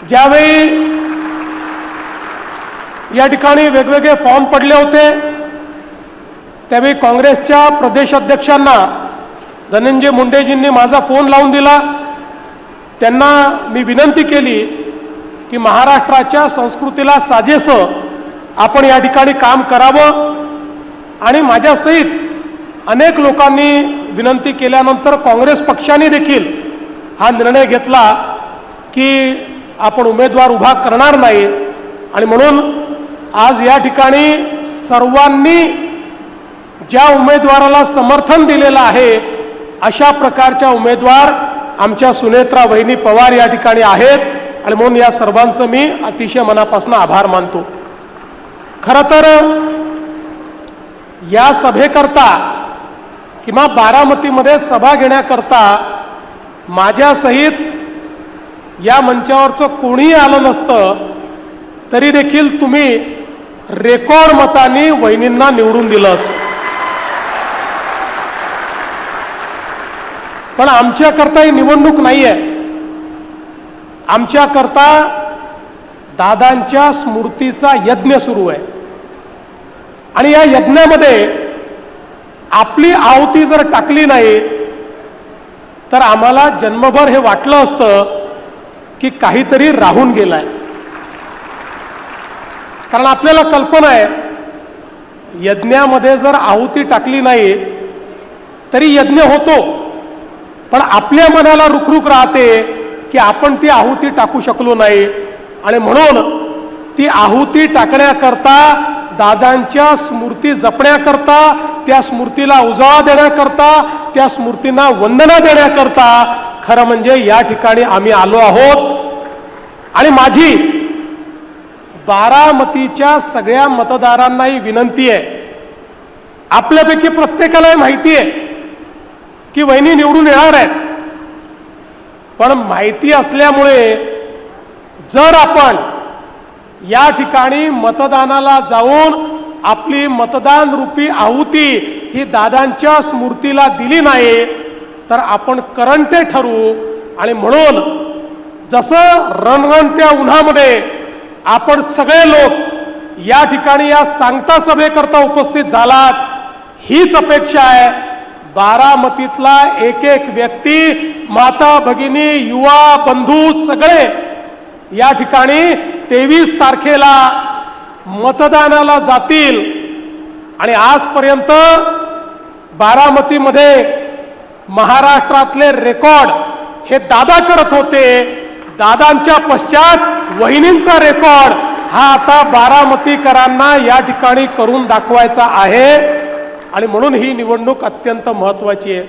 ज्यावेळी या ठिकाणी वेगवेगळे फॉर्म पडले होते त्यावेळी काँग्रेसच्या प्रदेश अध्यक्षांना धनंजय मुंडेजींनी माझा फोन लावून दिला। त्यांना मी विनंती केली की महाराष्ट्राच्या संस्कृतीला साजेसं आपण या ठिकाणी काम करावं आणि माझ्यासहित अनेक लोकांनी विनंती केल्यानंतर काँग्रेस पक्षाने देखील हा निर्णय घेतला की आपण उमेदवार उभा करणार नाही आणि म्हणून आज या ठिकाणी सर्वांनी ज्या उमेदवाराला समर्थन दिलेलं आहे अशा प्रकारच्या उमेदवार आमच्या सुनेत्रा वहिनी पवार या ठिकाणी आहेत आणि म्हणून या सर्वांचं मी अतिशय मनापासून आभार मानतो। खरं तर या सभेकरता किंवा बारामतीमध्ये सभा घेण्याकरता माझ्यासहित या मंचावरचं कोणीही आलं नसतं तरी देखील तुम्ही रेकॉर्ड मतांनी वहिनींना निवडून दिलं असतं। पण आमच्याकरता ही निवडणूक नाही आहे, आमच्याकरता दादांच्या स्मृतीचा यज्ञ सुरू आहे आणि या यज्ञामध्ये आपली आहुती जर टाकली नाही तर आम्हाला जन्मभर हे वाटलं असतं की काहीतरी राहून गेलंय। कारण आपल्याला कल्पना आहे यज्ञामध्ये जर आहुती टाकली नाही तरी यज्ञ होतो, पण आपल्या मनाला रुखरुख राहते की आपण ती आहुती टाकू शकलो नाही आणि म्हणून ती आहुती टाकण्याकरता दादांच्या स्मृती जपण्याकरता त्या स्मृतीला उजाळा देण्याकरता त्या स्मृतींना वंदना देण्याकरता खरं म्हणजे या ठिकाणी आम्ही आलो आहोत। आणि माझी बारामतीच्या सगळ्या मतदारांनाही विनंती आहे, आपल्यापैकी प्रत्येकाला माहिती आहे की वहिनी निवडून येणार आहेत, पण माहिती असल्यामुळे जर आपण या ठिकाणी मतदानाला जाऊन आपली मतदान रूपी आहुती ही दादांच्या स्मृतीला दिली नाही तर आपण करंटे ठरू। आणि म्हणून जसं रणरणत्या उन्हामध्ये आपण सगळे लोक या ठिकाणी या सांगता सभेकरता उपस्थित झालात, हीच अपेक्षा आहे बारामतीतला एक एक व्यक्ती, माता भगिनी, युवा बंधू सगळे या ठिकाणी 23 तारखेला मतदानाला जातील। आणि आजपर्यंत बारामतीमध्ये महाराष्ट्रातले रेकॉर्ड हे दादा करत होते, दादांच्या पश्चात वहिनींचा रेकॉर्ड हा आता बारामतीकरांना या ठिकाणी करून दाखवायचा आहे आणि म्हणून ही निवडणूक अत्यंत महत्त्वाची आहे।